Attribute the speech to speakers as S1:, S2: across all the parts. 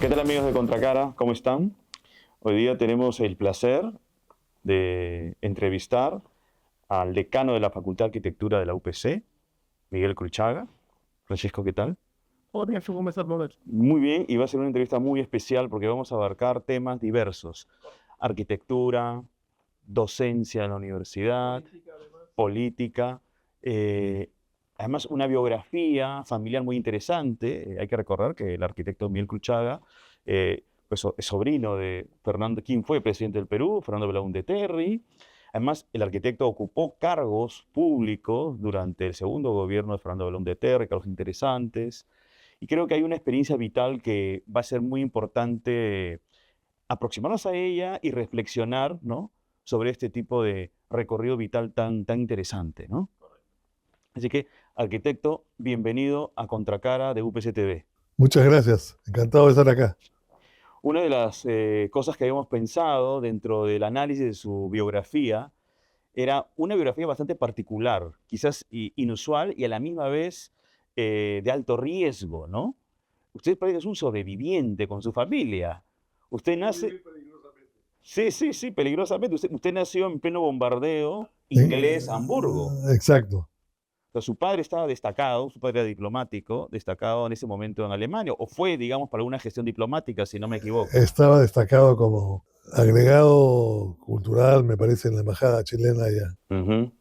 S1: ¿Qué tal amigos de Contracara? ¿Cómo están? Hoy día tenemos el placer de entrevistar al decano de la Facultad de Arquitectura de la UPC, Miguel Cruchaga. Francisco, ¿qué tal?
S2: Hola, bien, ¿cómo estás, brother?
S1: Muy bien, y va a ser una entrevista muy especial porque vamos a abarcar temas diversos. Arquitectura, docencia en la universidad,
S2: Política, además.
S1: política, eh, además una biografía familiar muy interesante. Hay que recordar que el arquitecto Miguel Cruchaga pues, es sobrino de Fernando, quien fue presidente del Perú, Fernando Belaúnde Terry. Además, el arquitecto ocupó cargos públicos durante el segundo gobierno de Fernando Belaúnde Terry, cargos interesantes. Y creo que hay una experiencia vital que va a ser muy importante aproximarnos a ella y reflexionar, ¿no?, sobre este tipo de recorrido vital tan interesante, ¿no? Así que, arquitecto, bienvenido a Contracara de UPC-TV.
S3: Muchas gracias, encantado de estar acá.
S1: Una de las cosas que habíamos pensado dentro del análisis de su biografía era una biografía bastante particular, quizás inusual y a la misma vez de alto riesgo, ¿no? Usted parece que es un sobreviviente con su familia. Usted nace... Sí, peligrosamente. Usted nació en pleno bombardeo inglés a Hamburgo.
S3: Exacto.
S1: O sea, su padre estaba destacado, su padre era diplomático, destacado en ese momento en Alemania, o fue, digamos, para una gestión diplomática, si no me equivoco.
S3: Estaba destacado como agregado cultural, me parece, en la embajada chilena allá.
S1: Uh-huh.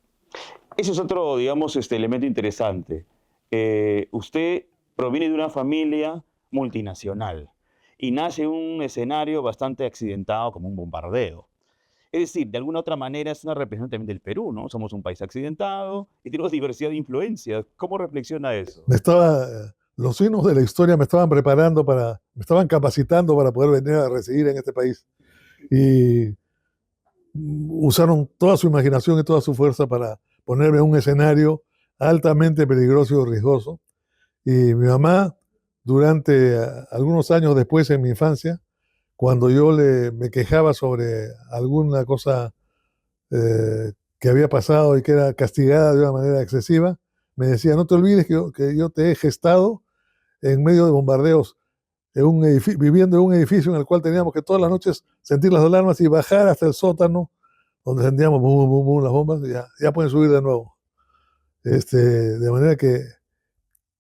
S1: Ese es otro, digamos, elemento interesante. Usted proviene de una familia multinacional y nace en un escenario bastante accidentado como un bombardeo. Es decir, de alguna otra manera es una representación también del Perú, ¿no? Somos un país accidentado y tenemos diversidad de influencias. ¿Cómo reflexiona eso?
S3: Los signos de la historia me estaban preparando me estaban capacitando para poder venir a residir en este país. Y usaron toda su imaginación y toda su fuerza para ponerme en un escenario altamente peligroso y riesgoso. Y mi mamá, durante algunos años después, en mi infancia, cuando yo me quejaba sobre alguna cosa que había pasado y que era castigada de una manera excesiva, me decía, no te olvides que yo te he gestado en medio de bombardeos, viviendo en un edificio en el cual teníamos que todas las noches sentir las alarmas y bajar hasta el sótano, donde sentíamos bum, bum, bum, las bombas, y ya pueden subir de nuevo. De manera que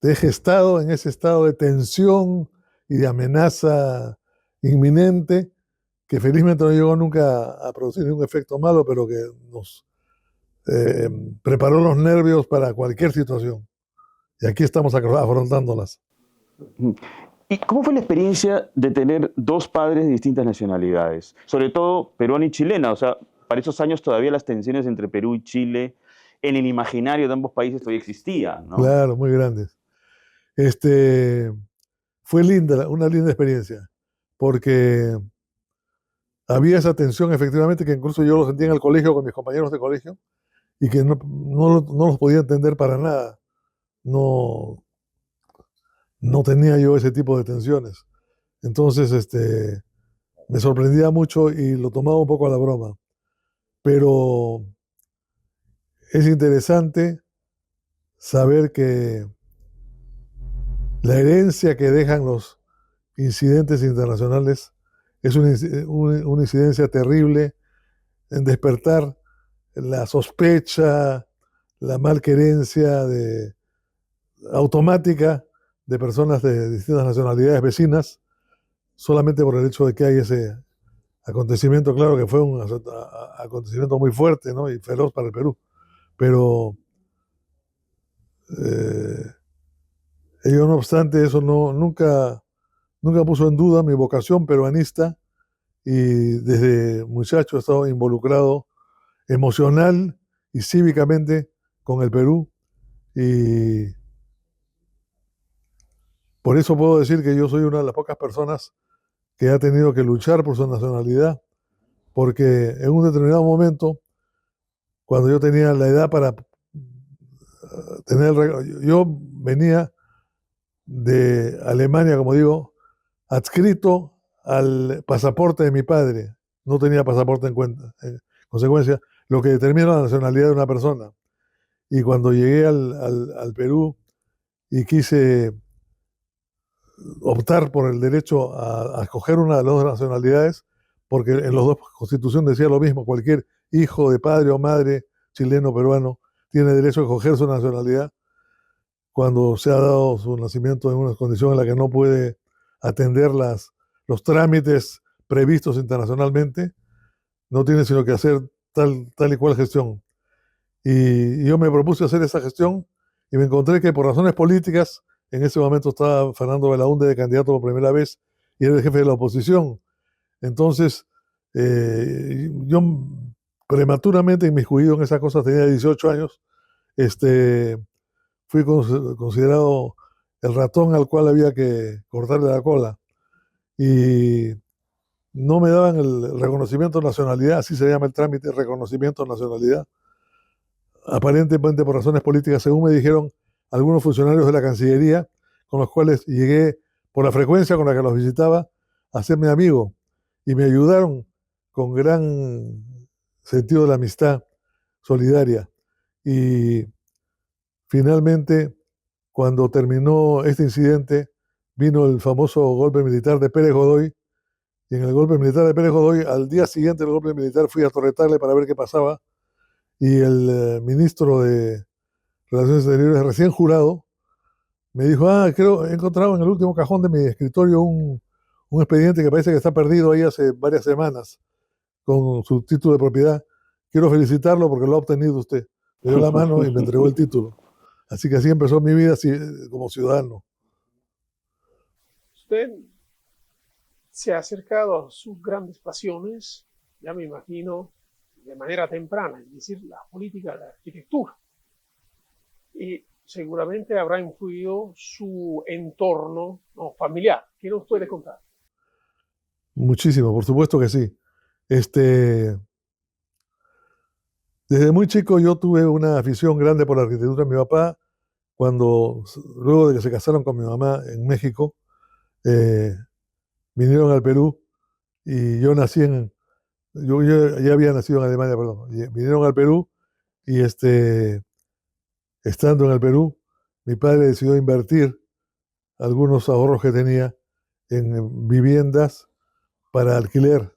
S3: te he gestado en ese estado de tensión y de amenaza inminente, que felizmente no llegó nunca a producir ningún efecto malo, pero que nos preparó los nervios para cualquier situación. Y aquí estamos afrontándolas.
S1: ¿Y cómo fue la experiencia de tener dos padres de distintas nacionalidades? Sobre todo peruana y chilena. O sea, para esos años todavía las tensiones entre Perú y Chile en el imaginario de ambos países todavía existían, ¿no?
S3: Claro, muy grandes. Fue una linda experiencia, porque había esa tensión efectivamente que incluso yo lo sentía en el colegio con mis compañeros de colegio y que no los podía entender para nada. No, no tenía yo ese tipo de tensiones. Entonces, me sorprendía mucho y lo tomaba un poco a la broma. Pero es interesante saber que la herencia que dejan los incidentes internacionales es una incidencia terrible en despertar la sospecha, la malquerencia automática de personas de distintas nacionalidades vecinas, solamente por el hecho de que hay ese acontecimiento, claro que fue un acontecimiento muy fuerte, ¿no?, y feroz para el Perú, pero ello no obstante, eso nunca puso en duda mi vocación peruanista, y desde muchacho he estado involucrado emocional y cívicamente con el Perú, y por eso puedo decir que yo soy una de las pocas personas que ha tenido que luchar por su nacionalidad, porque en un determinado momento, cuando yo tenía la edad para yo venía de Alemania, como digo, adscrito al pasaporte de mi padre. No tenía pasaporte en cuenta. En consecuencia, lo que determina la nacionalidad de una persona. Y cuando llegué al Perú y quise optar por el derecho a escoger una de las dos nacionalidades, porque en las dos constituciones decía lo mismo: cualquier hijo de padre o madre chileno o peruano tiene derecho a escoger su nacionalidad cuando se ha dado su nacimiento en una condición en la que no puede atender los trámites previstos internacionalmente, no tiene sino que hacer tal y cual gestión. Y yo me propuse hacer esa gestión y me encontré que por razones políticas, en ese momento estaba Fernando Belaúnde de candidato por primera vez y era el jefe de la oposición. Entonces, yo prematuramente inmiscuido en esas cosas, tenía 18 años, fui considerado el ratón al cual había que cortarle la cola. Y no me daban el reconocimiento de nacionalidad, así se llama el trámite, reconocimiento de nacionalidad, aparentemente por razones políticas, según me dijeron algunos funcionarios de la Cancillería, con los cuales llegué, por la frecuencia con la que los visitaba, a hacerme amigo, y me ayudaron con gran sentido de la amistad solidaria. Y finalmente, cuando terminó este incidente, vino el famoso golpe militar de Pérez Godoy, y en el golpe militar de Pérez Godoy, al día siguiente del golpe militar, fui a Torretarle para ver qué pasaba, y el ministro de Relaciones Exteriores, recién jurado, me dijo: creo, he encontrado en el último cajón de mi escritorio un expediente que parece que está perdido ahí hace varias semanas, con su título de propiedad. Quiero felicitarlo porque lo ha obtenido usted. Me dio la mano y me entregó el título. Así que así empezó mi vida como ciudadano.
S2: Usted se ha acercado a sus grandes pasiones, ya me imagino, de manera temprana, es decir, la política, la arquitectura. Y seguramente habrá influido su entorno, ¿no?, familiar. ¿Qué nos puede contar?
S3: Muchísimo, por supuesto que sí. Desde muy chico yo tuve una afición grande por la arquitectura. Mi papá, luego de que se casaron con mi mamá en México, vinieron al Perú y yo ya había nacido en Alemania, perdón. Vinieron al Perú y estando en el Perú, mi padre decidió invertir algunos ahorros que tenía en viviendas para alquiler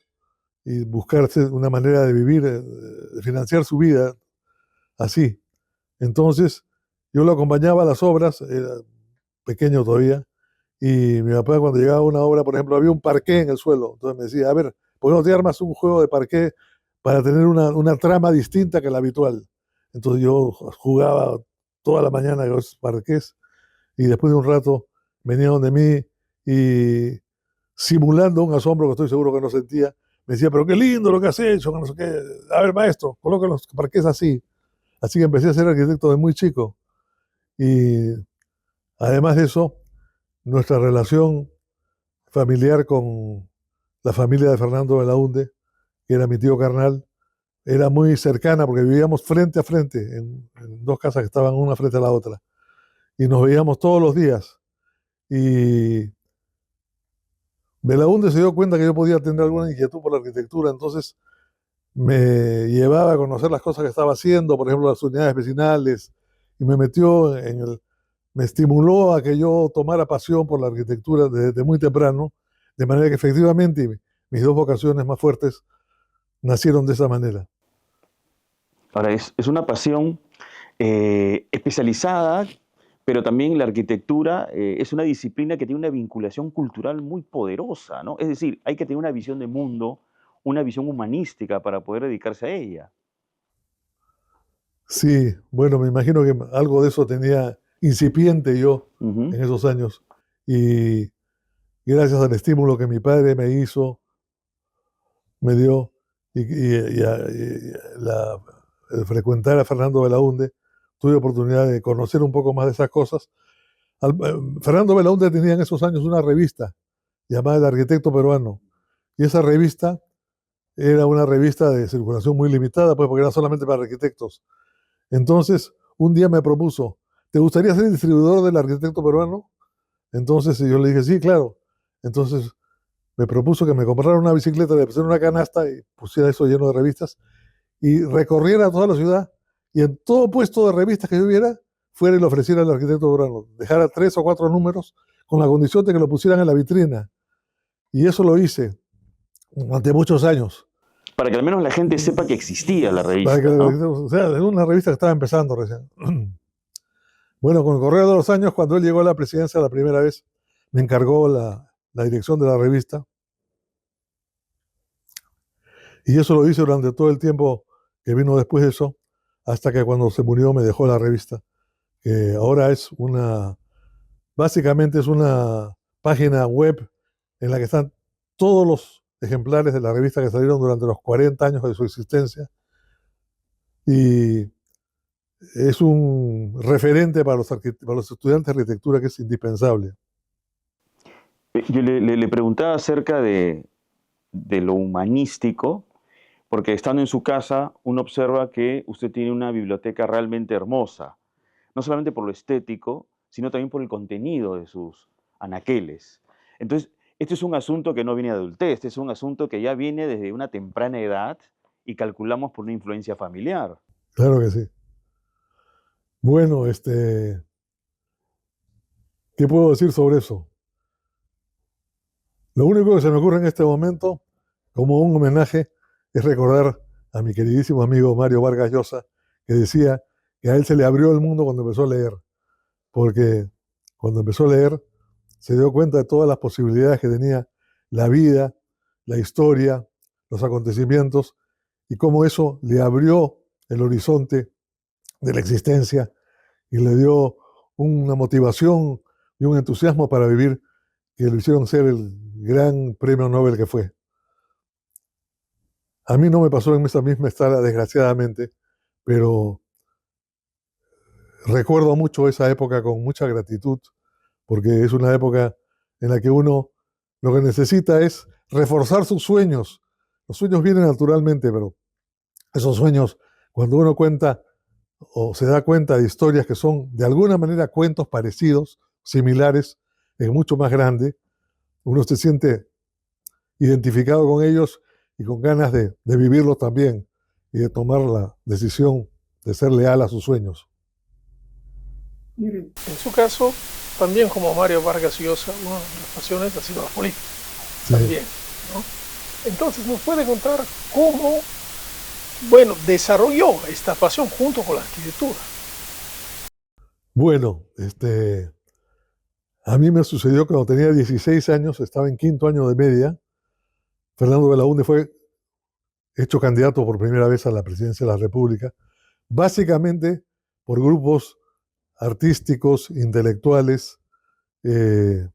S3: y buscarse una manera de vivir, de financiar su vida así. Entonces, yo lo acompañaba a las obras, era pequeño todavía, y mi papá, cuando llegaba a una obra, por ejemplo, había un parqué en el suelo. Entonces me decía: a ver, ¿por qué no te armas un juego de parqué para tener una trama distinta que la habitual? Entonces yo jugaba toda la mañana con los parqués, y después de un rato venía donde mí y, simulando un asombro que estoy seguro que no sentía, me decía: pero qué lindo lo que has hecho, no sé qué. A ver, maestro, coloca los parqués así. Así que empecé a ser arquitecto de muy chico. Y además de eso, nuestra relación familiar con la familia de Fernando Belaúnde, que era mi tío carnal, era muy cercana porque vivíamos frente a frente, en dos casas que estaban una frente a la otra. Y nos veíamos todos los días. Y Belaúnde se dio cuenta que yo podía tener alguna inquietud por la arquitectura, entonces me llevaba a conocer las cosas que estaba haciendo, por ejemplo, las unidades vecinales, y me estimuló a que yo tomara pasión por la arquitectura desde muy temprano, de manera que efectivamente mis dos vocaciones más fuertes nacieron de esa manera.
S1: Ahora, es una pasión especializada, pero también la arquitectura es una disciplina que tiene una vinculación cultural muy poderosa, ¿no? Es decir, hay que tener una visión de mundo, una visión humanística para poder dedicarse a ella.
S3: Sí, bueno, me imagino que algo de eso tenía incipiente yo
S1: Ujú.
S3: en esos años. Y gracias al estímulo que mi padre me dio, el frecuentar a Fernando Belaúnde, tuve oportunidad de conocer un poco más de esas cosas. Fernando Belaúnde tenía en esos años una revista llamada El Arquitecto Peruano, y esa revista era una revista de circulación muy limitada, pues, porque era solamente para arquitectos. Entonces, un día me propuso: ¿te gustaría ser distribuidor del Arquitecto Peruano? Entonces yo le dije: sí, claro. Entonces me propuso que me comprara una bicicleta, le pusiera una canasta y pusiera eso lleno de revistas, y recorriera toda la ciudad, y en todo puesto de revistas que yo viera, fuera y le ofreciera al Arquitecto Peruano. Dejara 3 o 4 números con la condición de que lo pusieran en la vitrina. Y eso lo hice durante muchos años.
S1: Para que al menos la gente sepa que existía la
S3: Para que,
S1: revista, ¿no?
S3: o sea, es una revista que estaba empezando recién. Bueno, con el correr de los años, cuando él llegó a la presidencia la primera vez, me encargó la dirección de la revista. Y eso lo hice durante todo el tiempo que vino después de eso, hasta que cuando se murió me dejó la revista, que ahora es básicamente es una página web en la que están todos los ejemplares de la revista que salieron durante los 40 años de su existencia. Y es un referente para los estudiantes de arquitectura que es indispensable.
S1: Yo le preguntaba acerca de lo humanístico, porque estando en su casa uno observa que usted tiene una biblioteca realmente hermosa, no solamente por lo estético, sino también por el contenido de sus anaqueles. Entonces, este es un asunto que no viene de adultez, este es un asunto que ya viene desde una temprana edad y calculamos por una influencia familiar.
S3: Claro que sí. Bueno, ¿qué puedo decir sobre eso? Lo único que se me ocurre en este momento, como un homenaje, es recordar a mi queridísimo amigo Mario Vargas Llosa, que decía que a él se le abrió el mundo cuando empezó a leer, porque cuando empezó a leer se dio cuenta de todas las posibilidades que tenía la vida, la historia, los acontecimientos, y cómo eso le abrió el horizonte de la existencia y le dio una motivación y un entusiasmo para vivir que lo hicieron ser el gran premio Nobel que fue. A mí no me pasó en esa misma escala, desgraciadamente, pero recuerdo mucho esa época con mucha gratitud, porque es una época en la que uno lo que necesita es reforzar sus sueños. Los sueños vienen naturalmente, pero esos sueños, cuando uno cuenta o se da cuenta de historias que son de alguna manera cuentos parecidos, similares, es mucho más grande. Uno se siente identificado con ellos y con ganas de vivirlos también y de tomar la decisión de ser leal a sus sueños.
S2: Miren, en su caso, también como Mario Vargas Llosa, una de las pasiones ha sido la política,
S3: Sí.
S2: también, ¿no? Entonces, ¿nos puede contar cómo, bueno, desarrolló esta pasión junto con la arquitectura?
S3: Bueno, a mí me sucedió cuando tenía 16 años, estaba en quinto año de media. Fernando Belaúnde fue hecho candidato por primera vez a la presidencia de la República, básicamente por grupos artísticos, intelectuales, eh,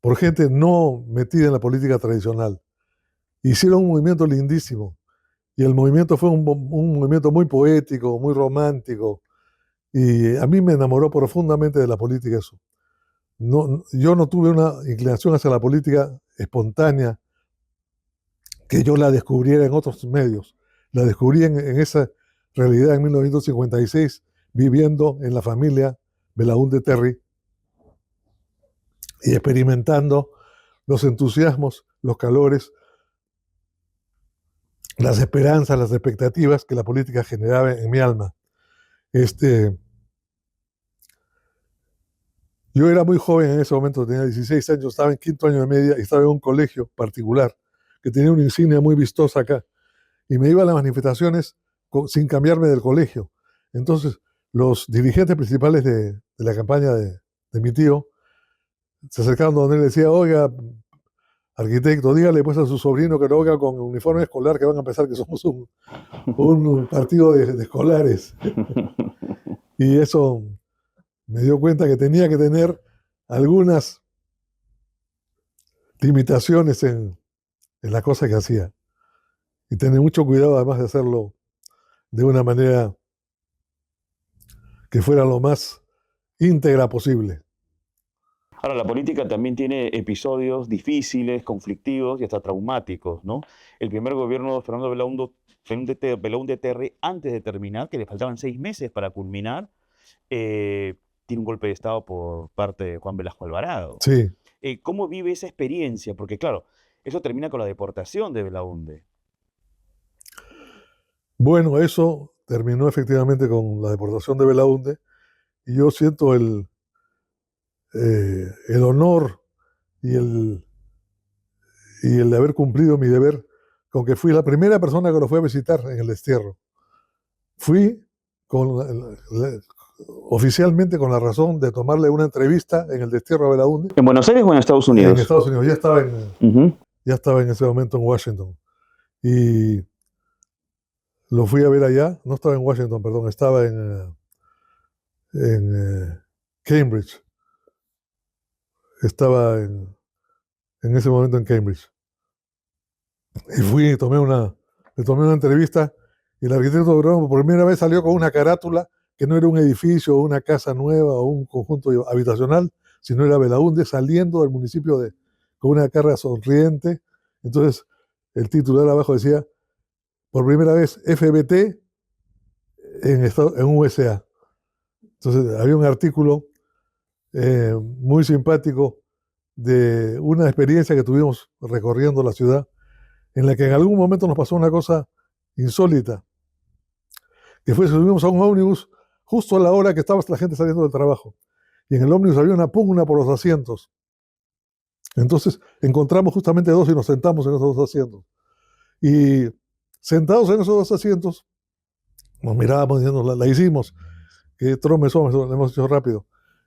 S3: por gente no metida en la política tradicional. Hicieron un movimiento lindísimo y el movimiento fue un movimiento muy poético, muy romántico y a mí me enamoró profundamente de la política eso. No, yo no tuve una inclinación hacia la política espontánea que yo la descubriera en otros medios. La descubrí en esa realidad en 1956, viviendo en la familia Belaúnde Terry y experimentando los entusiasmos, los calores, las esperanzas, las expectativas que la política generaba en mi alma. Yo era muy joven en ese momento, tenía 16 años, estaba en quinto año de media y estaba en un colegio particular que tenía una insignia muy vistosa acá. Y me iba a las manifestaciones sin cambiarme del colegio. Entonces, los dirigentes principales de la campaña de mi tío se acercaban donde él decía, oiga, arquitecto, dígale pues a su sobrino que no venga con uniforme escolar, que van a pensar que somos un partido de escolares. Y eso me dio cuenta que tenía que tener algunas limitaciones en las cosas que hacía. Y tener mucho cuidado además de hacerlo de una manera que fuera lo más íntegra posible.
S1: Ahora, la política también tiene episodios difíciles, conflictivos y hasta traumáticos, ¿no? El primer gobierno de Belaúnde Terry, antes de terminar, que le faltaban 6 meses para culminar, tiene un golpe de Estado por parte de Juan Velasco Alvarado.
S3: Sí,
S1: ¿Cómo vive esa experiencia? Porque claro, eso termina con la deportación de Belaúnde.
S3: bueno, eso terminó efectivamente con la deportación de Belaúnde y yo siento el honor y el de haber cumplido mi deber, con que fui la primera persona que lo fue a visitar en el destierro. Fui con oficialmente con la razón de tomarle una entrevista en el destierro a Belaúnde.
S1: ¿En Buenos Aires o en Estados Unidos?
S3: En Estados Unidos.
S1: Ujú.
S3: Ya estaba en ese momento en Washington. Y lo fui a ver allá. No estaba en Washington, perdón. Estaba en Cambridge. Estaba en ese momento en Cambridge. Y fui y le tomé una entrevista. Y el arquitecto agrónomo por primera vez salió con una carátula que no era un edificio o una casa nueva o un conjunto habitacional, sino era Belaúnde saliendo del municipio con una cara sonriente. Entonces, el titular abajo decía, por primera vez FBT en USA. Entonces, había un artículo muy simpático de una experiencia que tuvimos recorriendo la ciudad, en la que en algún momento nos pasó una cosa insólita, que fue que subimos a un ómnibus justo a la hora que estaba la gente saliendo del trabajo. Y en el ómnibus había una pugna por los asientos. Entonces encontramos justamente dos y nos sentamos en esos dos asientos. Y sentados en esos dos asientos, nos mirábamos diciendo, la hicimos, que trome somos, lo hemos hecho rápido.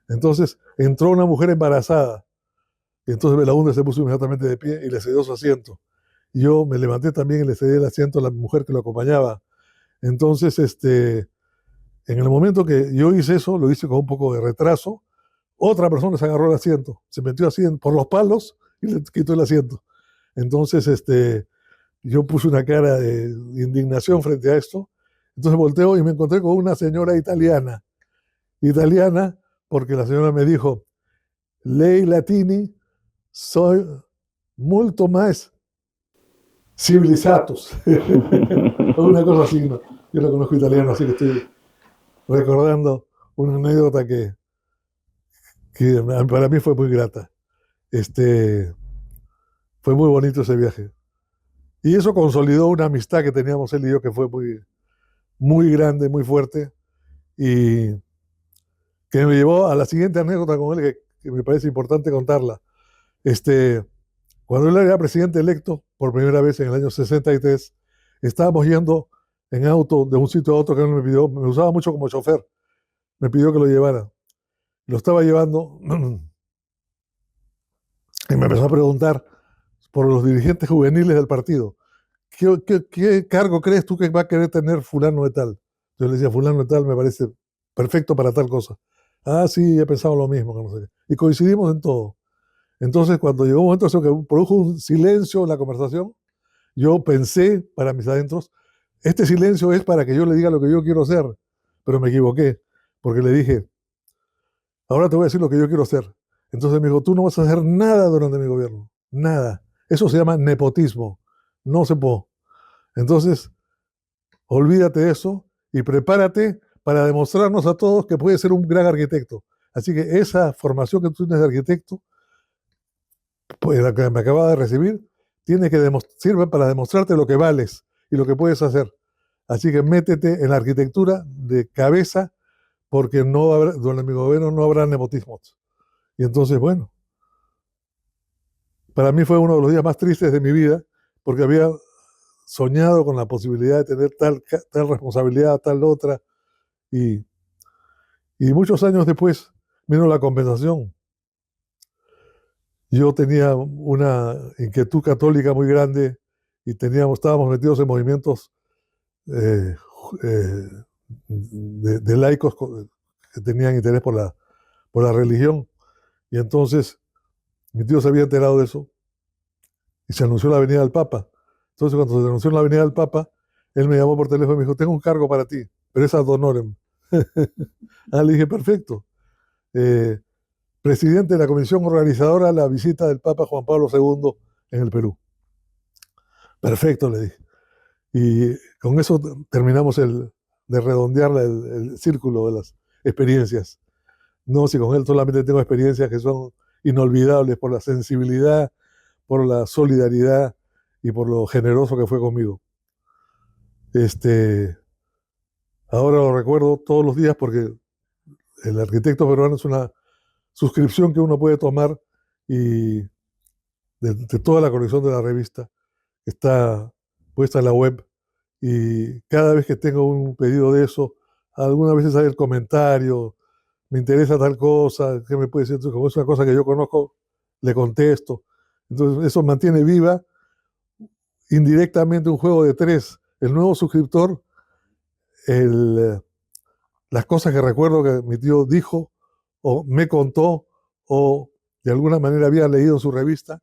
S3: Entonces entró una mujer embarazada. Y entonces Belaúnde se puso inmediatamente de pie y le cedió su asiento. Y yo me levanté también y le cedí el asiento a la mujer que lo acompañaba. Entonces, en el momento que yo hice eso, lo hice con un poco de retraso, otra persona se agarró el asiento, se metió así por los palos y le quitó el asiento. Entonces, yo puse una cara de indignación frente a esto. Entonces volteo y me encontré con una señora italiana porque la señora me dijo, lei latini soy molto más civilizados. Una cosa así, ¿no? Yo no conozco italiano, así que estoy recordando una anécdota que para mí fue muy grata. Fue muy bonito ese viaje. Y eso consolidó una amistad que teníamos él y yo que fue muy, muy grande, muy fuerte, y que me llevó a la siguiente anécdota con él que me parece importante contarla. Cuando él era presidente electo, por primera vez en el año 63, estábamos yendo en auto de un sitio a otro que él me pidió, me usaba mucho como chofer, me pidió que lo llevara. Lo estaba llevando y me empezó a preguntar por los dirigentes juveniles del partido. ¿Qué cargo crees tú que va a querer tener fulano de tal? Yo le decía, fulano de tal me parece perfecto para tal cosa. Ah, sí, he pensado lo mismo. Que no sé qué. Y coincidimos en todo. Entonces, cuando llegó un momento eso que produjo un silencio en la conversación, yo pensé para mis adentros, este silencio es para que yo le diga lo que yo quiero hacer, pero me equivoqué, porque le dije, ahora te voy a decir lo que yo quiero hacer. Entonces me dijo, tú no vas a hacer nada durante mi gobierno, nada. Eso se llama nepotismo, no se puede. Entonces, olvídate de eso y prepárate para demostrarnos a todos que puedes ser un gran arquitecto. Así que esa formación que tú tienes de arquitecto, pues la que me acaba de recibir, sirve para demostrarte lo que vales y lo que puedes hacer. Así que métete en la arquitectura de cabeza, porque no habrá, durante mi gobierno no habrá nepotismos. Y entonces, bueno, para mí fue uno de los días más tristes de mi vida, porque había soñado con la posibilidad de tener tal responsabilidad, tal otra, y muchos años después vino la compensación. Yo tenía una inquietud católica muy grande y estábamos metidos en movimientos eh, eh, de laicos que tenían interés por la religión. Y entonces mi tío se había enterado de eso y se anunció la venida del Papa. Entonces cuando se anunció la venida del Papa, él me llamó por teléfono y me dijo, tengo un cargo para ti, pero es ad honorem. Le dije, perfecto. Presidente de la comisión organizadora de la visita del Papa Juan Pablo II en el Perú. Perfecto, le dije. Y con eso terminamos de redondear el círculo de las experiencias. No, si con él solamente tengo experiencias que son inolvidables por la sensibilidad, por la solidaridad y por lo generoso que fue conmigo. Ahora lo recuerdo todos los días porque el arquitecto peruano suscripción que uno puede tomar y de toda la colección de la revista está puesta en la web. Y cada vez que tengo un pedido de eso, algunas veces hay el comentario, me interesa tal cosa, ¿qué me puede decir? Entonces, como es una cosa que yo conozco, le contesto. Entonces, eso mantiene viva indirectamente un juego de tres. El nuevo suscriptor, el, las cosas que recuerdo que mi tío dijo o me contó o de alguna manera había leído en su revista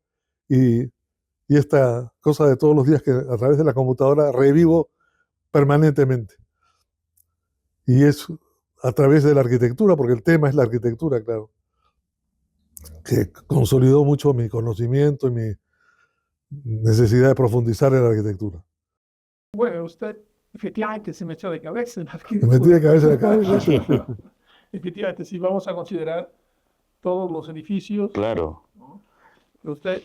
S3: y, y esta cosa de todos los días que a través de la computadora revivo permanentemente. Y es a través de la arquitectura, porque el tema es la arquitectura, claro, que consolidó mucho mi conocimiento y mi necesidad de profundizar en la arquitectura.
S2: Bueno, usted efectivamente se me echó de cabeza en la
S3: Me metí de cabeza en la cabeza.
S2: Efectivamente, si vamos a considerar todos los edificios,
S1: Claro.
S2: ¿no?, que usted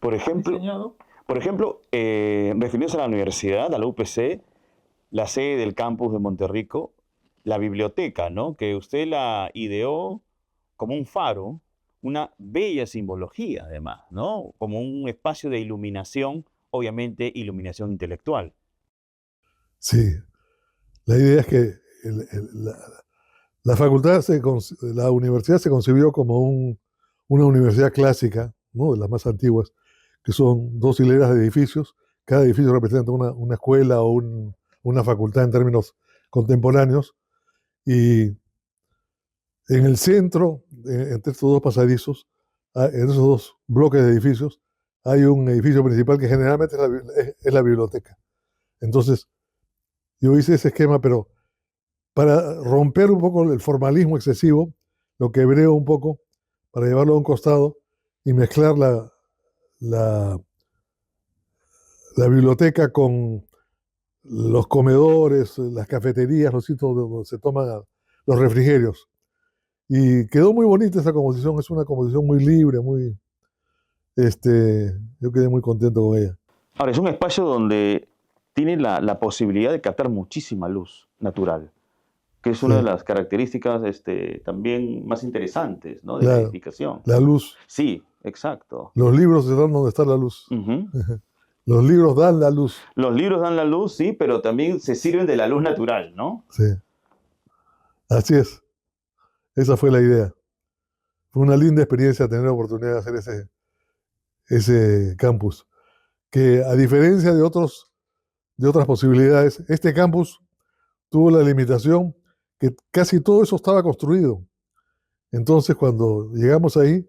S1: Por
S2: ha
S1: ejemplo,
S2: diseñado.
S1: refiriéndose a la universidad, a la UPC, la sede del campus de Monterrico, la biblioteca, ¿no? Que usted la ideó como un faro, una bella simbología además, ¿no? Como un espacio de iluminación, obviamente iluminación intelectual.
S3: Sí, la idea es que la facultad, la universidad se concibió como una universidad clásica, ¿no?, de las más antiguas, que son dos hileras de edificios. Cada edificio representa una escuela o una facultad en términos contemporáneos. Y en el centro, entre estos dos pasadizos, en esos dos bloques de edificios, hay un edificio principal que generalmente es la biblioteca. Entonces, yo hice ese esquema, pero para romper un poco el formalismo excesivo, lo quebré un poco para llevarlo a un costado y mezclar la, la biblioteca con los comedores, las cafeterías, los sitios donde se toman los refrigerios. Y quedó muy bonita esa composición, es una composición muy libre, yo quedé muy contento con ella.
S1: Ahora, es un espacio donde tiene la posibilidad de captar muchísima luz natural, que es una de
S3: Sí,
S1: las características también más interesantes, ¿no? De la
S3: claro,
S1: edificación.
S3: la luz.
S1: Sí, exacto.
S3: Los libros están donde está la luz.
S1: Ujú.
S3: Los libros dan la luz.
S1: Los libros dan la luz, sí, pero también se sirven de la luz natural, ¿no?
S3: Sí, así es. Esa fue la idea. Fue una linda experiencia tener la oportunidad de hacer ese campus, que a diferencia de otras posibilidades, este campus tuvo la limitación que casi todo eso estaba construido. Entonces, cuando llegamos ahí,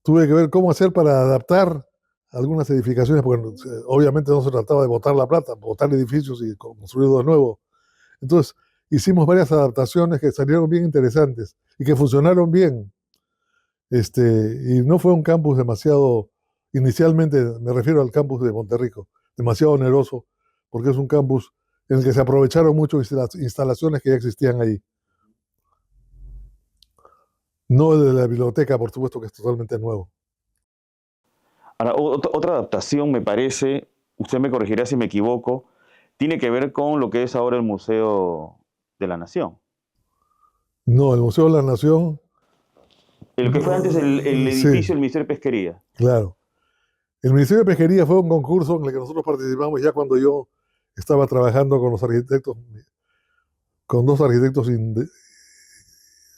S3: tuve que ver cómo hacer para adaptar algunas edificaciones, porque obviamente no se trataba de botar la plata, botar edificios y construirlos de nuevo. Entonces, hicimos varias adaptaciones que salieron bien interesantes y que funcionaron bien. Y no fue un campus demasiado, inicialmente me refiero al campus de Monterrico, demasiado oneroso, porque es un campus en el que se aprovecharon mucho las instalaciones que ya existían ahí. No el de la biblioteca, por supuesto, que es totalmente nuevo.
S1: Ahora, otra adaptación, me parece, usted me corregirá si me equivoco, tiene que ver con lo que es ahora el Museo de la Nación.
S3: No, el Museo de la Nación,
S1: El que fue antes el
S3: sí,
S1: edificio del Ministerio de Pesquería.
S3: claro. El Ministerio de Pesquería fue un concurso en el que nosotros participamos ya cuando yo estaba trabajando con los arquitectos, con dos arquitectos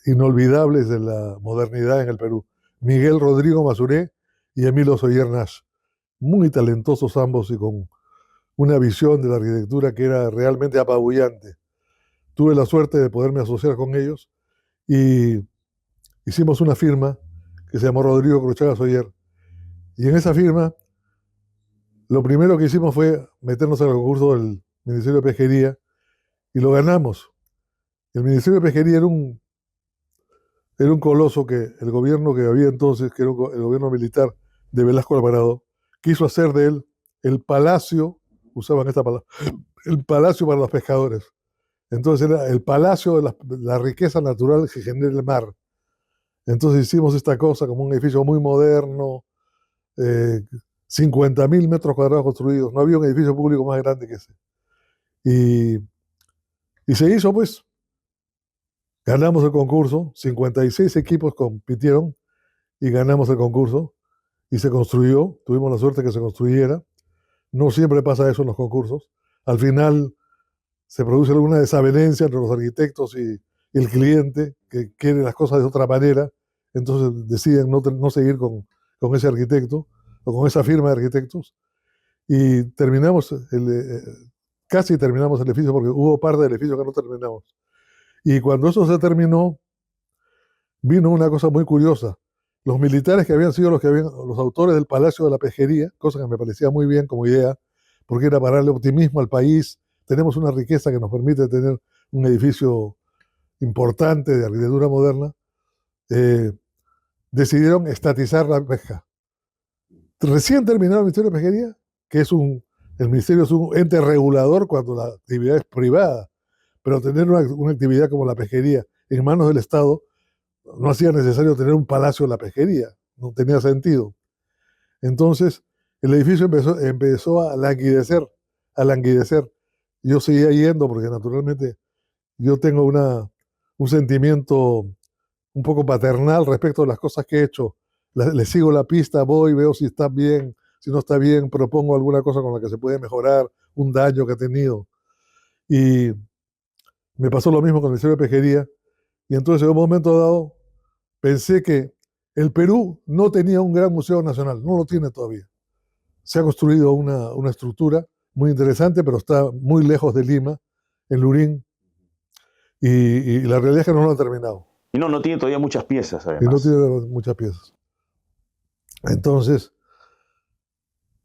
S3: inolvidables de la modernidad en el Perú, Miguel Rodrigo Mazuré y Emilio Soyer Nash. Muy talentosos ambos y con una visión de la arquitectura que era realmente apabullante. Tuve la suerte de poderme asociar con ellos y hicimos una firma que se llamó Rodrigo Cruchaga Soyer. Y en esa firma, lo primero que hicimos fue meternos al concurso del Ministerio de Pesquería y lo ganamos. El Ministerio de Pesquería era un coloso que el gobierno que había entonces, que era el gobierno militar de Velasco Alvarado, quiso hacer de él el palacio, usaban esta palabra, el palacio para los pescadores. Entonces era el palacio de la riqueza natural que genera el mar. Entonces hicimos esta cosa como un edificio muy moderno, 50.000 metros cuadrados construidos. No había un edificio público más grande que ese. Y se hizo, pues, Ganamos el concurso, 56 equipos compitieron y ganamos el concurso y se construyó, tuvimos la suerte que se construyera. No siempre pasa eso en los concursos. Al final se produce alguna desavenencia entre los arquitectos y el cliente que quiere las cosas de otra manera, entonces deciden no seguir con ese arquitecto o con esa firma de arquitectos y terminamos, casi terminamos el edificio porque hubo parte del edificio que no terminamos. Y cuando eso se terminó, vino una cosa muy curiosa. Los militares que habían sido los autores del Palacio de la Pesquería, cosa que me parecía muy bien como idea, porque era para darle optimismo al país. Tenemos una riqueza que nos permite tener un edificio importante de arquitectura moderna. Decidieron estatizar la pesca. Recién terminado el Ministerio de Pesquería, que el Ministerio es un ente regulador cuando la actividad es privada, pero tener una actividad como la pesquería en manos del Estado no hacía necesario tener un palacio de la pesquería, no tenía sentido. Entonces, el edificio empezó a languidecer, a languidecer. Yo seguía yendo porque naturalmente yo tengo un sentimiento un poco paternal respecto a las cosas que he hecho. Le sigo la pista, voy, veo si está bien, si no está bien, propongo alguna cosa con la que se puede mejorar, un daño que ha tenido. Y me pasó lo mismo con el Ministerio de Pesquería. Y entonces en un momento dado pensé que el Perú no tenía un gran museo nacional, no lo tiene todavía. Se ha construido una estructura muy interesante, pero está muy lejos de Lima, en Lurín, y la realidad es que no lo han terminado.
S1: Y no tiene todavía muchas piezas,
S3: Y no
S1: además.
S3: tiene muchas piezas. Entonces,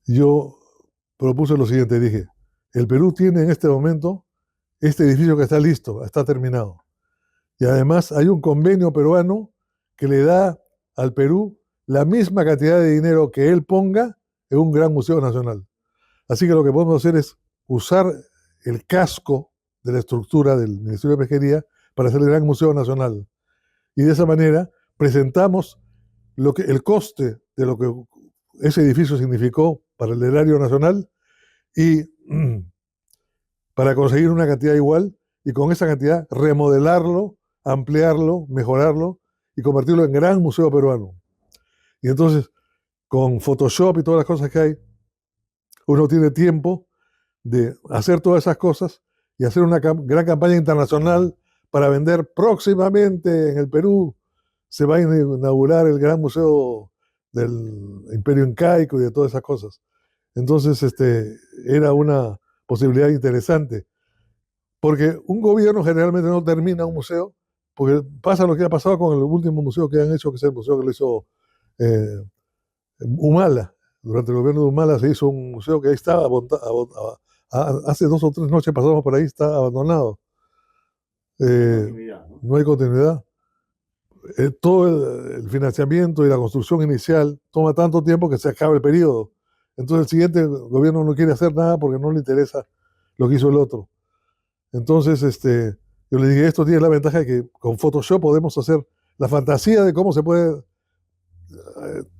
S3: yo propuse lo siguiente, dije, el Perú tiene en este momento este edificio que está listo, está terminado. Y además hay un convenio peruano que le da al Perú la misma cantidad de dinero que él ponga en un gran museo nacional. Así que lo que podemos hacer es usar el casco de la estructura del Ministerio de Pesquería para hacer el gran museo nacional. Y de esa manera presentamos el coste de lo que ese edificio significó para el erario nacional y para conseguir una cantidad igual y con esa cantidad remodelarlo, ampliarlo, mejorarlo y convertirlo en gran museo peruano. Y entonces, con Photoshop y todas las cosas que hay, uno tiene tiempo de hacer todas esas cosas y hacer una gran campaña internacional para vender próximamente en el Perú. Se va a inaugurar el gran museo del Imperio Incaico y de todas esas cosas. Entonces, era una posibilidad interesante, porque un gobierno generalmente no termina un museo, porque pasa lo que ha pasado con el último museo que han hecho, que es el museo que lo hizo Humala. Durante el gobierno de Humala se hizo un museo que ahí estaba, hace 2 o 3 noches pasamos por ahí, está abandonado. No hay continuidad. Todo el financiamiento y la construcción inicial toma tanto tiempo que se acaba el periodo. Entonces el siguiente gobierno no quiere hacer nada porque no le interesa lo que hizo el otro. Entonces, yo le dije, esto tiene la ventaja de que con Photoshop podemos hacer la fantasía de cómo se puede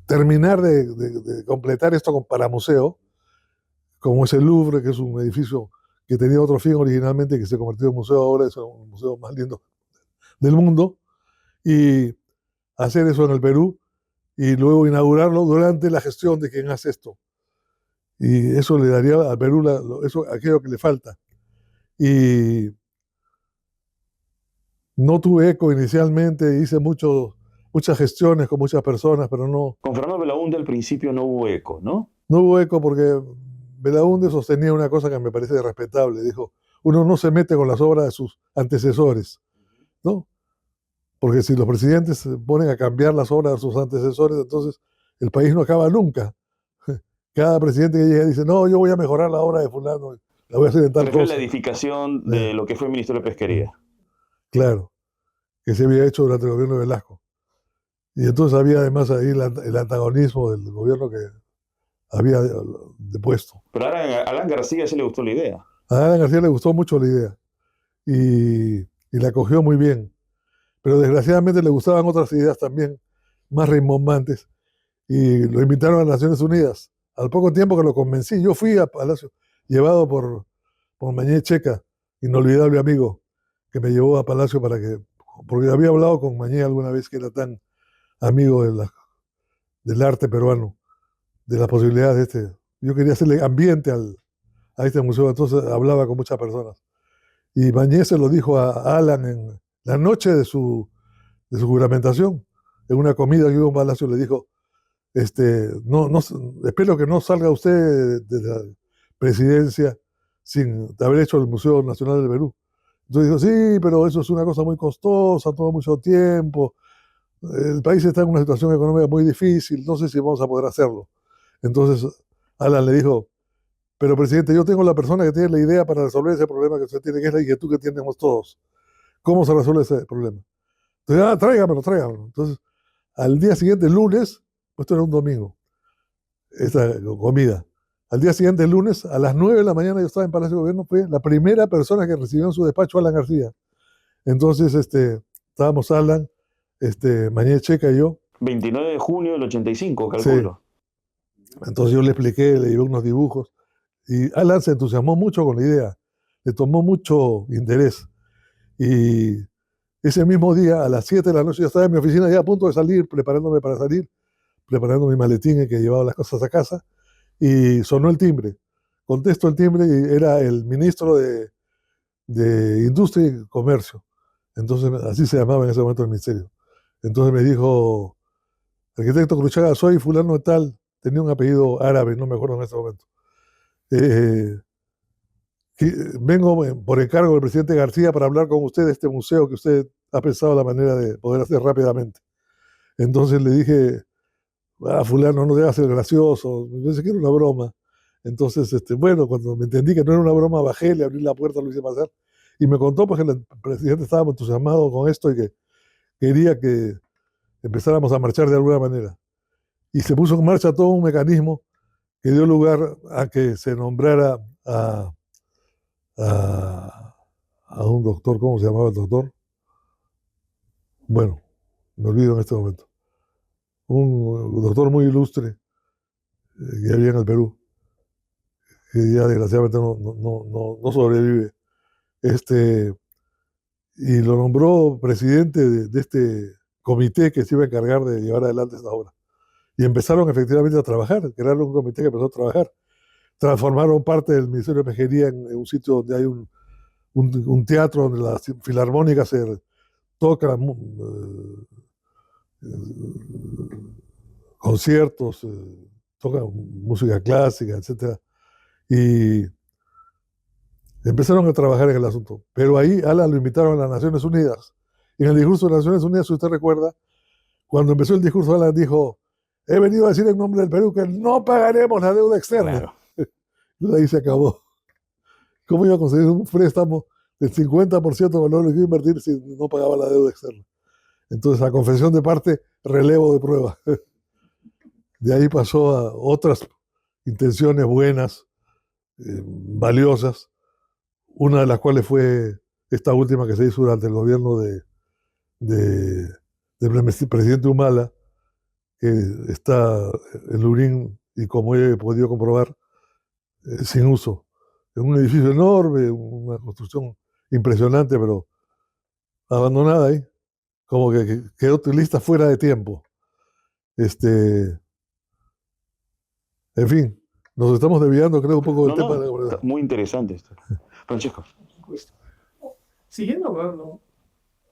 S3: terminar de completar esto para museo, como es el Louvre, que es un edificio que tenía otro fin originalmente, que se convirtió en museo ahora, es un museo más lindo del mundo, y hacer eso en el Perú y luego inaugurarlo durante la gestión de quien hace esto. Y eso le daría al Perú aquello que le falta. Y no tuve eco inicialmente, hice muchas gestiones con muchas personas, pero
S1: Con Fernando Belaúnde al principio no hubo eco, ¿no?
S3: no hubo eco porque Belaúnde sostenía una cosa que me parece respetable. Dijo, uno no se mete con las obras de sus antecesores, ¿no? Porque si los presidentes se ponen a cambiar las obras de sus antecesores, entonces el país no acaba nunca. Cada presidente que llega dice, no, yo voy a mejorar la obra de fulano, la voy a hacer en tal
S1: Refiere a
S3: cosa.
S1: la edificación de lo que fue el Ministerio de Pesquería.
S3: Claro, que se había hecho durante el gobierno de Velasco. Y entonces había además ahí el antagonismo del gobierno que había depuesto.
S1: Pero ahora a Alan García sí le gustó la idea.
S3: A Alan García le gustó mucho la idea y la acogió muy bien. Pero desgraciadamente le gustaban otras ideas también más rimbombantes y lo invitaron a las Naciones Unidas. Al poco tiempo que lo convencí, yo fui a Palacio, llevado por Mañé Checa, inolvidable amigo, que me llevó a Palacio para que porque había hablado con Mañé alguna vez, que era tan amigo del arte peruano, de las posibilidades de este. Yo quería hacerle ambiente a este museo, entonces hablaba con muchas personas. Y Mañé se lo dijo a Alan en la noche de su juramentación, en una comida que hubo en Palacio, le dijo, espero que no salga usted de la presidencia sin haber hecho el Museo Nacional del Perú. Entonces dijo, sí, pero eso es una cosa muy costosa, toma mucho tiempo, el país está en una situación económica muy difícil, no sé si vamos a poder hacerlo. Entonces Alan le dijo, pero presidente, yo tengo la persona que tiene la idea para resolver ese problema que usted tiene, que es la inquietud que tenemos todos. ¿Cómo se resuelve ese problema? Entonces, tráigamelo. Entonces, al día siguiente, lunes, pues esto era un domingo, esta comida. Al día siguiente, el lunes, a las 9 de la mañana, yo estaba en Palacio de Gobierno, fue la primera persona que recibió en su despacho a Alan García. Entonces, estábamos Alan, Mañé Checa y yo.
S1: 29 de junio del 85,
S3: Sí.
S1: calculo.
S3: Entonces yo le expliqué, le llevé unos dibujos, y Alan se entusiasmó mucho con la idea, le tomó mucho interés. Y ese mismo día, a las 7 de la noche, yo estaba en mi oficina ya a punto de salir, preparándome para salir, preparando mi maletín en que llevaba las cosas a casa, y sonó el timbre. Contesto el timbre y era el ministro de Industria y Comercio. Entonces, así se llamaba en ese momento el ministerio. Entonces me dijo, arquitecto Cruchaga, soy fulano de tal, tenía un apellido árabe, no me acuerdo en ese momento. Eh, Vengo por encargo del presidente García para hablar con usted de este museo que usted ha pensado la manera de poder hacer rápidamente. Entonces le dije, fulano, no te hagas el gracioso, me pensé que era una broma. Entonces, bueno, cuando me entendí que no era una broma, bajé, le abrí la puerta, lo hice pasar, y me contó pues, que el presidente estaba entusiasmado con esto y que quería que empezáramos a marchar de alguna manera. Y se puso en marcha todo un mecanismo que dio lugar a que se nombrara a, a un doctor, ¿cómo se llamaba el doctor? Bueno, me olvido en este momento. Un doctor muy ilustre que había en el Perú, que ya desgraciadamente no sobrevive. Y lo nombró presidente de este comité que se iba a encargar de llevar adelante esta obra. Y empezaron efectivamente a trabajar, crearon un comité que empezó a trabajar. Transformaron parte del Ministerio de Pesquería en un sitio donde hay un teatro donde las filarmónicas se tocan conciertos, tocan música clásica, etc. Y empezaron a trabajar en el asunto. Pero ahí Alan lo invitaron a las Naciones Unidas. Y en el discurso de las Naciones Unidas, si usted recuerda, cuando empezó el discurso, Alan dijo, he venido a decir en nombre del Perú que no pagaremos la deuda externa.
S1: Claro.
S3: Y ahí se acabó. ¿Cómo iba a conseguir un préstamo del 50% de valor que iba a invertir si no pagaba la deuda externa? Entonces, a confesión de parte, relevo de prueba. De ahí pasó a otras intenciones buenas, valiosas, una de las cuales fue esta última que se hizo durante el gobierno del presidente Humala, que está en Lurín y como he podido comprobar, sin uso. Es un edificio enorme, una construcción impresionante, pero abandonada ahí, como que quedó lista fuera de tiempo. En fin, nos estamos desviando, creo, un poco del tema de la
S1: Está muy interesante esto. Francesco.
S2: Por supuesto. Siguiendo hablando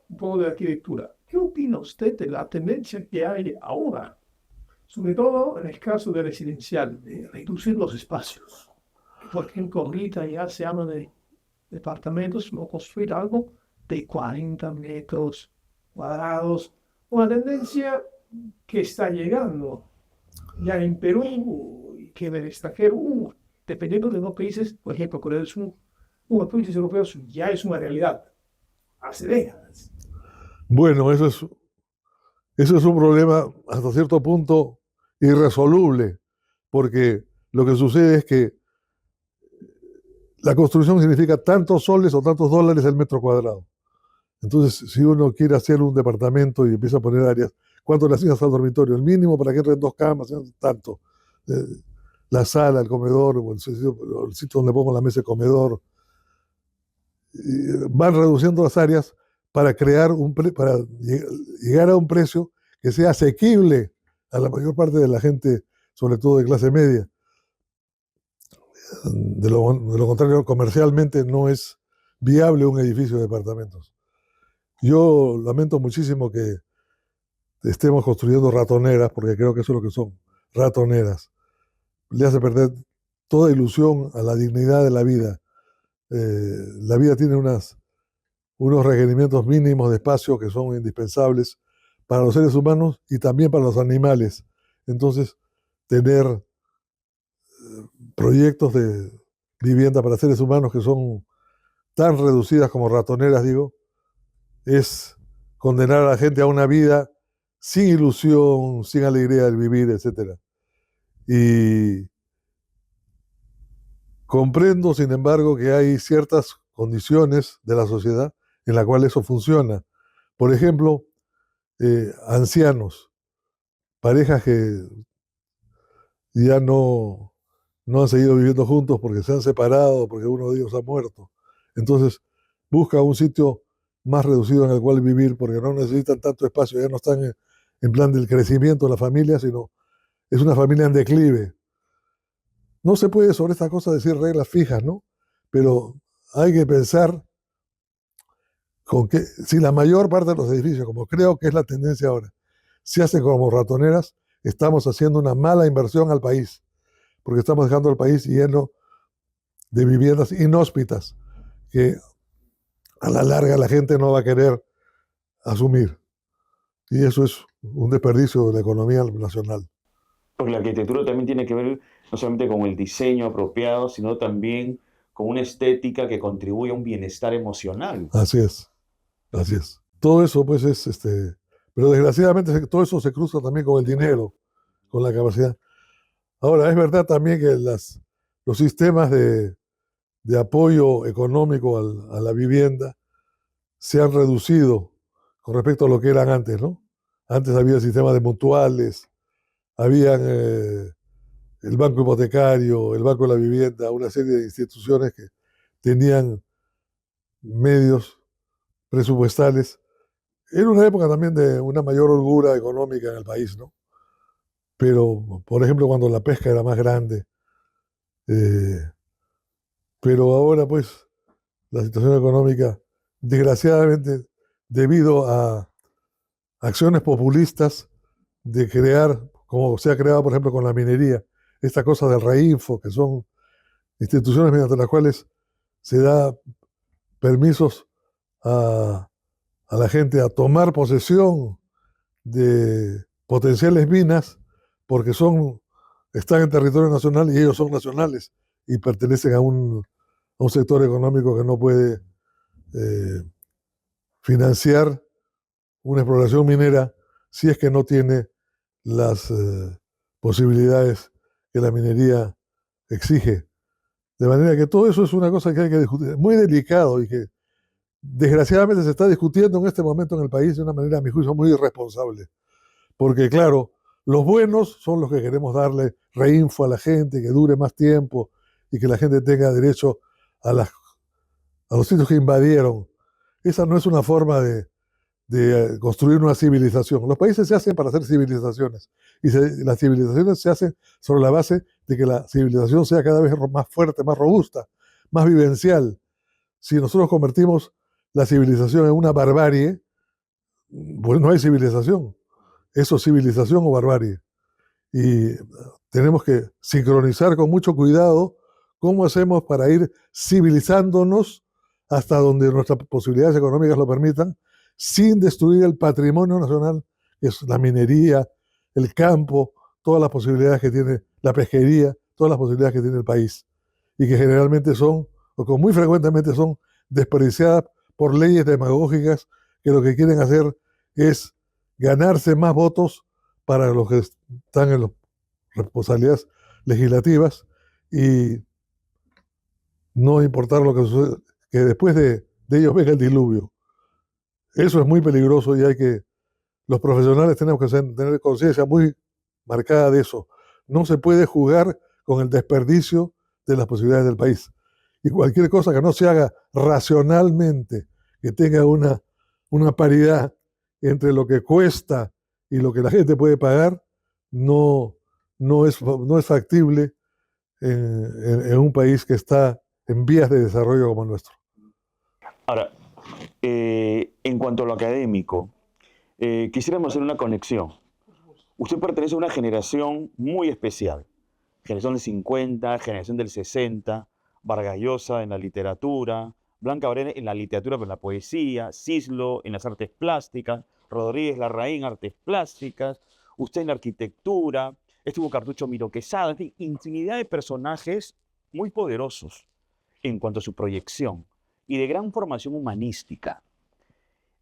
S2: un poco de arquitectura, ¿qué opina usted de la tendencia que hay ahora, sobre todo en el caso de residencial, de reducir los espacios? Por ejemplo, ahorita ya se habla de departamentos, no construir algo de 40 metros cuadrados, una tendencia que está llegando ya en Perú y que en el extranjero, dependiendo de los países, por ejemplo, Corea del Sur, los países europeos, ya es una realidad hace décadas.
S3: Bueno, eso es un problema hasta cierto punto irresoluble, porque lo que sucede es que la construcción significa tantos soles o tantos dólares el metro cuadrado. Entonces, si uno quiere hacer un departamento y empieza a poner áreas, ¿cuánto le asignas al dormitorio? El mínimo para que entren 2 camas, tanto. La sala, el comedor, o el sitio donde pongo la mesa de comedor. Van reduciendo las áreas, para para llegar a un precio que sea asequible a la mayor parte de la gente, sobre todo de clase media. De lo contrario, comercialmente no es viable un edificio de departamentos. Yo lamento muchísimo que estemos construyendo ratoneras, porque creo que eso es lo que son, ratoneras. Le hace perder toda ilusión a la dignidad de la vida. La vida tiene unos requerimientos mínimos de espacio que son indispensables para los seres humanos y también para los animales. Entonces, tener proyectos de vivienda para seres humanos que son tan reducidas como ratoneras, digo, es condenar a la gente a una vida sin ilusión, sin alegría del vivir, etc. Y comprendo, sin embargo, que hay ciertas condiciones de la sociedad en las cuales eso funciona. Por ejemplo, ancianos, parejas que ya no han seguido viviendo juntos porque se han separado, porque uno de ellos ha muerto. Entonces, busca un sitio más reducido en el cual vivir porque no necesitan tanto espacio, ya no están en plan del crecimiento de la familia, sino es una familia en declive. No se puede sobre esta cosa decir reglas fijas, ¿no? Pero hay que pensar con que si la mayor parte de los edificios, como creo que es la tendencia ahora, se hacen como ratoneras, estamos haciendo una mala inversión al país, porque estamos dejando al país lleno de viviendas inhóspitas que a la larga la gente no va a querer asumir. Y eso es un desperdicio de la economía nacional.
S1: Porque la arquitectura también tiene que ver no solamente con el diseño apropiado, sino también con una estética que contribuye a un bienestar emocional.
S3: Así es, así es. Todo eso pues es, pero desgraciadamente todo eso se cruza también con el dinero, con la capacidad. Ahora, es verdad también que los sistemas de apoyo económico a la vivienda se han reducido con respecto a lo que eran antes, ¿no? Antes había sistemas de mutuales, habían el banco hipotecario, el banco de la vivienda, una serie de instituciones que tenían medios presupuestales. Era una época también de una mayor holgura económica en el país, ¿no? Pero, por ejemplo, cuando la pesca era más grande, eh, pero ahora, pues, la situación económica, desgraciadamente, debido a acciones populistas de crear, como se ha creado, por ejemplo, con la minería, esta cosa del Reinfo, que son instituciones mediante las cuales se da permisos a la gente a tomar posesión de potenciales minas porque están en territorio nacional y ellos son nacionales y pertenecen a un sector económico que no puede financiar una exploración minera si es que no tiene las posibilidades que la minería exige. De manera que todo eso es una cosa que hay que discutir, muy delicado y que desgraciadamente se está discutiendo en este momento en el país de una manera, a mi juicio, muy irresponsable. Porque claro, los buenos son los que queremos darle reinfo a la gente, que dure más tiempo y que la gente tenga derecho a los sitios que invadieron. Esa no es una forma de construir una civilización. Los países se hacen para hacer civilizaciones y las civilizaciones se hacen sobre la base de que la civilización sea cada vez más fuerte, más robusta, más vivencial. Si nosotros convertimos la civilización en una barbarie, pues no hay civilización. Eso es civilización o barbarie. Y tenemos que sincronizar con mucho cuidado cómo hacemos para ir civilizándonos hasta donde nuestras posibilidades económicas lo permitan, sin destruir el patrimonio nacional, que es la minería, el campo, todas las posibilidades que tiene la pesquería, todas las posibilidades que tiene el país, y que generalmente son, o que muy frecuentemente son, desperdiciadas por leyes demagógicas que lo que quieren hacer es ganarse más votos para los que están en las responsabilidades legislativas y no importar lo que sucede, que después de ellos venga el diluvio. Eso es muy peligroso y los profesionales tenemos que tener conciencia muy marcada de eso. No se puede jugar con el desperdicio de las posibilidades del país. Y cualquier cosa que no se haga racionalmente, que tenga una una paridad entre lo que cuesta y lo que la gente puede pagar, no es factible en un país que está en vías de desarrollo como el nuestro.
S1: Ahora, en cuanto a lo académico, quisiéramos hacer una conexión. Usted pertenece a una generación muy especial, generación del 50, generación del 60, Vargas Llosa en la literatura, Blanca Varela en la literatura pero en la poesía, Cislo en las artes plásticas, Rodríguez Larraín en artes plásticas, usted en la arquitectura, estuvo Cartucho Miro Quesada, en fin, infinidad de personajes muy poderosos en cuanto a su proyección y de gran formación humanística.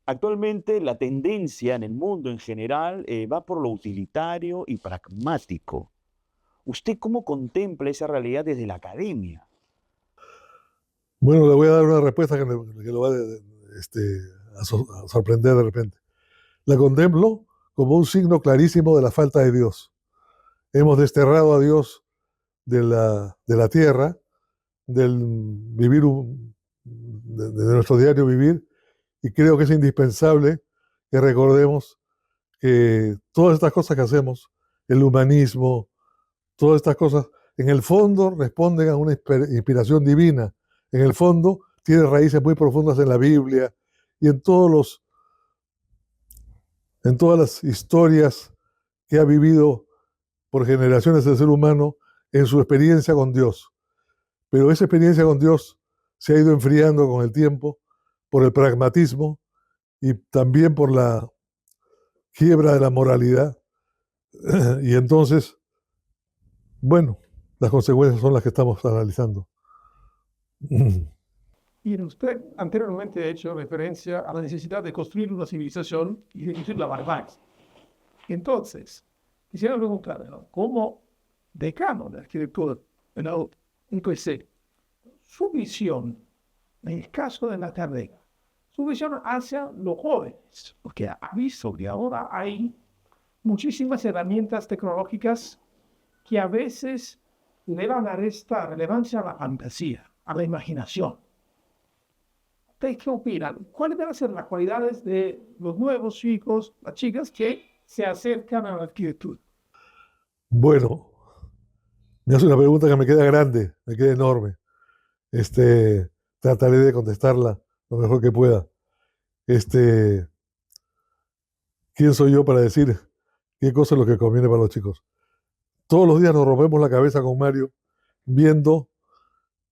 S1: Actualmente la tendencia en el mundo en general va por lo utilitario y pragmático. ¿Usted cómo contempla esa realidad desde la academia?
S3: Bueno, le voy a dar una respuesta que lo va a sorprender de repente. La contemplo como un signo clarísimo de la falta de Dios. Hemos desterrado a Dios de la tierra, del vivir, de nuestro diario vivir, y creo que es indispensable que recordemos que todas estas cosas que hacemos, el humanismo, todas estas cosas, en el fondo responden a una inspiración divina. En el fondo tiene raíces muy profundas en la Biblia y en todas las historias que ha vivido por generaciones el ser humano en su experiencia con Dios. Pero esa experiencia con Dios se ha ido enfriando con el tiempo por el pragmatismo y también por la quiebra de la moralidad. Y entonces, bueno, las consecuencias son las que estamos analizando.
S2: Y usted anteriormente ha hecho referencia a la necesidad de construir una civilización y reducir la barbarie. Entonces, quisiera preguntarle, ¿no?, como decano de arquitectura, ¿no?, entonces, su visión, en el caso de la carrera, su visión hacia los jóvenes, porque ha visto que ahora hay muchísimas herramientas tecnológicas que a veces le van a restar relevancia a la fantasía, a la imaginación. ¿Ustedes qué opinan? ¿Cuáles deben ser las cualidades de los nuevos chicos, las chicas que se acercan a la arquitectura?
S3: Bueno, me hace una pregunta que me queda grande, me queda enorme. Trataré de contestarla lo mejor que pueda. ¿Quién soy yo para decir qué cosa es lo que conviene para los chicos? Todos los días nos rompemos la cabeza con Mario viendo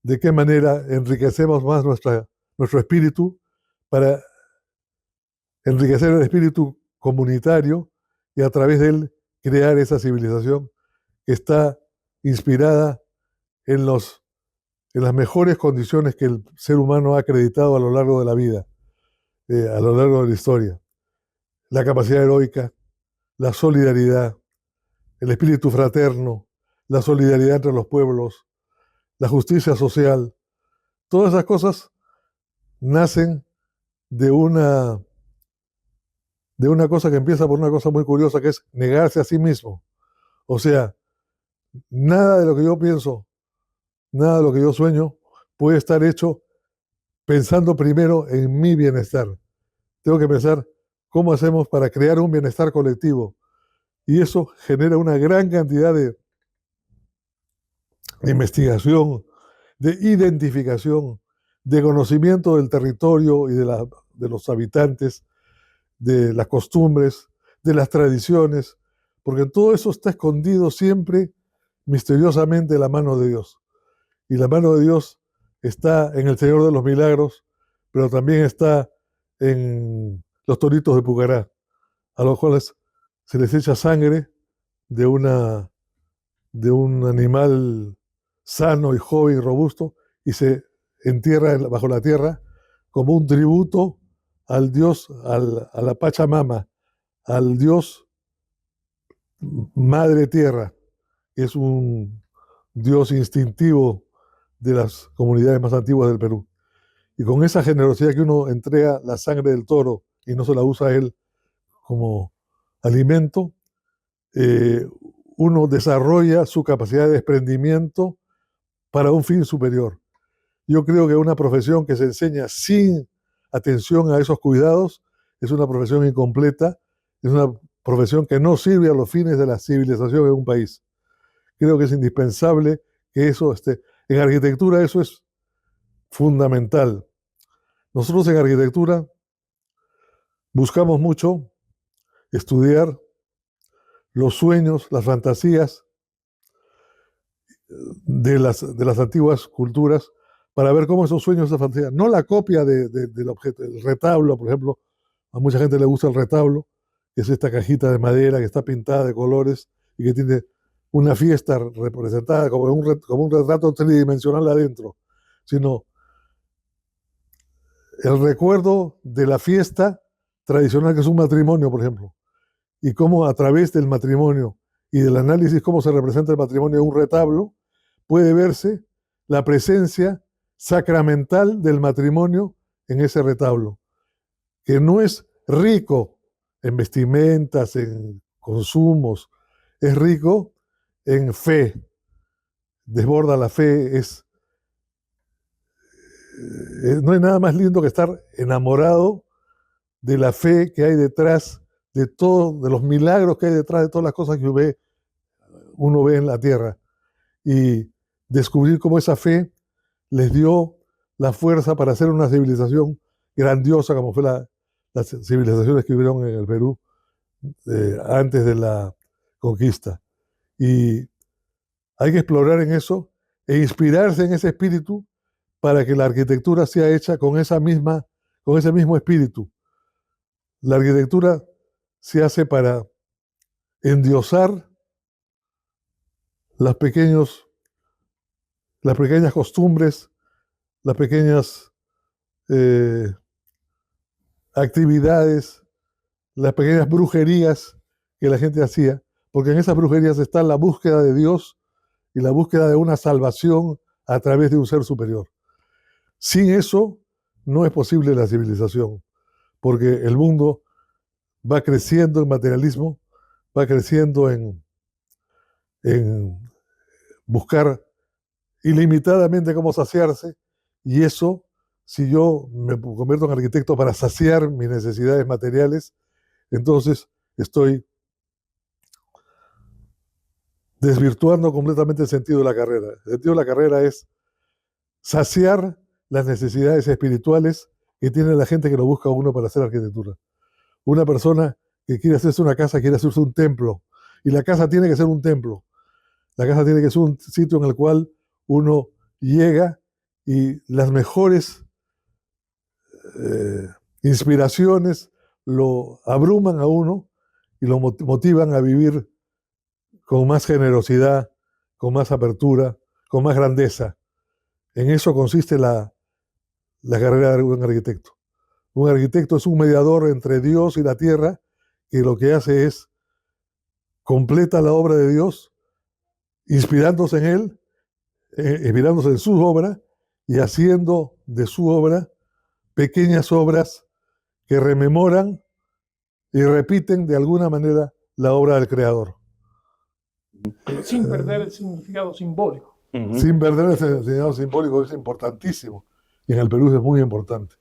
S3: de qué manera enriquecemos más nuestro espíritu para enriquecer el espíritu comunitario y a través de él crear esa civilización que está inspirada en las mejores condiciones que el ser humano ha acreditado a lo largo de la vida, a lo largo de la historia. La capacidad heroica, la solidaridad, el espíritu fraterno, la solidaridad entre los pueblos, la justicia social. Todas esas cosas nacen de una cosa que empieza por una cosa muy curiosa, que es negarse a sí mismo. O sea, nada de lo que yo pienso, nada de lo que yo sueño puede estar hecho pensando primero en mi bienestar. Tengo que pensar cómo hacemos para crear un bienestar colectivo. Y eso genera una gran cantidad de investigación, de identificación, de conocimiento del territorio y de los habitantes, de las costumbres, de las tradiciones, porque todo eso está escondido siempre misteriosamente en la mano de Dios. Y la mano de Dios está en el Señor de los Milagros, pero también está en los toritos de Pucará, a los cuales se les echa sangre de un animal sano y joven y robusto y se entierra bajo la tierra como un tributo al Dios, a la Pachamama, al Dios Madre Tierra, que es un Dios instintivo de las comunidades más antiguas del Perú. Y con esa generosidad que uno entrega la sangre del toro y no se la usa a él como alimento, uno desarrolla su capacidad de desprendimiento para un fin superior. Yo creo que una profesión que se enseña sin atención a esos cuidados es una profesión incompleta, es una profesión que no sirve a los fines de la civilización de un país. Creo que es indispensable que eso esté. En arquitectura eso es fundamental. Nosotros en arquitectura buscamos mucho estudiar los sueños, las fantasías de las antiguas culturas para ver cómo esos sueños, esas fantasías, no la copia del objeto, el retablo, por ejemplo, a mucha gente le gusta el retablo, que es esta cajita de madera que está pintada de colores y que tiene una fiesta representada como un retrato tridimensional adentro, sino el recuerdo de la fiesta tradicional que es un matrimonio, por ejemplo, y cómo a través del matrimonio y del análisis cómo se representa el matrimonio en un retablo, puede verse la presencia sacramental del matrimonio en ese retablo, que no es rico en vestimentas, en consumos, es rico en fe, desborda la fe, no hay nada más lindo que estar enamorado de la fe que hay detrás de todo, de los milagros que hay detrás de todas las cosas que uno ve en la tierra, y descubrir cómo esa fe les dio la fuerza para hacer una civilización grandiosa como fue las civilizaciones que hubieron en el Perú antes de la conquista. Y hay que explorar en eso e inspirarse en ese espíritu para que la arquitectura sea hecha con ese mismo espíritu. La arquitectura se hace para endiosar las pequeñas costumbres, las pequeñas actividades, las pequeñas brujerías que la gente hacía, porque en esas brujerías está la búsqueda de Dios y la búsqueda de una salvación a través de un ser superior. Sin eso no es posible la civilización, porque el mundo va creciendo en materialismo, va creciendo en buscar ilimitadamente cómo saciarse, y eso, si yo me convierto en arquitecto para saciar mis necesidades materiales, entonces estoy desvirtuando completamente el sentido de la carrera. El sentido de la carrera es saciar las necesidades espirituales que tiene la gente que lo busca a uno para hacer arquitectura. Una persona que quiere hacerse una casa, quiere hacerse un templo, y la casa tiene que ser un templo. La casa tiene que ser un sitio en el cual uno llega y las mejores inspiraciones lo abruman a uno y lo motivan a vivir con más generosidad, con más apertura, con más grandeza. En eso consiste la carrera de un arquitecto. Un arquitecto es un mediador entre Dios y la tierra, que lo que hace es completa la obra de Dios, inspirándose en Él, inspirándose en su obra y haciendo de su obra pequeñas obras que rememoran y repiten de alguna manera la obra del Creador.
S2: Sin perder el significado simbólico.
S3: Sin perder el significado simbólico, es importantísimo. Y en el Perú es muy importante.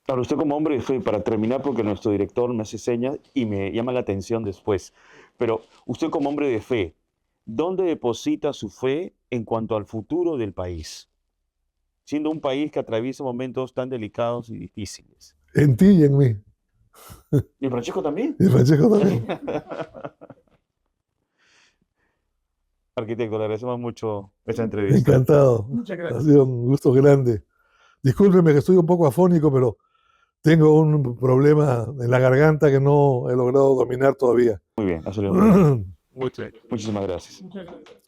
S1: Claro, usted como hombre de fe, para terminar, porque nuestro director me hace señas y me llama la atención después, pero usted como hombre de fe, ¿dónde deposita su fe en cuanto al futuro del país? Siendo un país que atraviesa momentos tan delicados y difíciles.
S3: En ti y en mí.
S1: ¿Y en Francesco también?
S3: Y Francesco también.
S1: Arquitecto, le agradecemos mucho esta entrevista.
S3: Encantado.
S2: Muchas gracias.
S3: Ha sido un gusto grande. Discúlpeme que estoy un poco afónico, pero tengo un problema en la garganta que no he logrado dominar todavía.
S1: Muy bien, ha salido muy bien.
S2: Muchas
S1: Muchísimas gracias.
S2: gracias.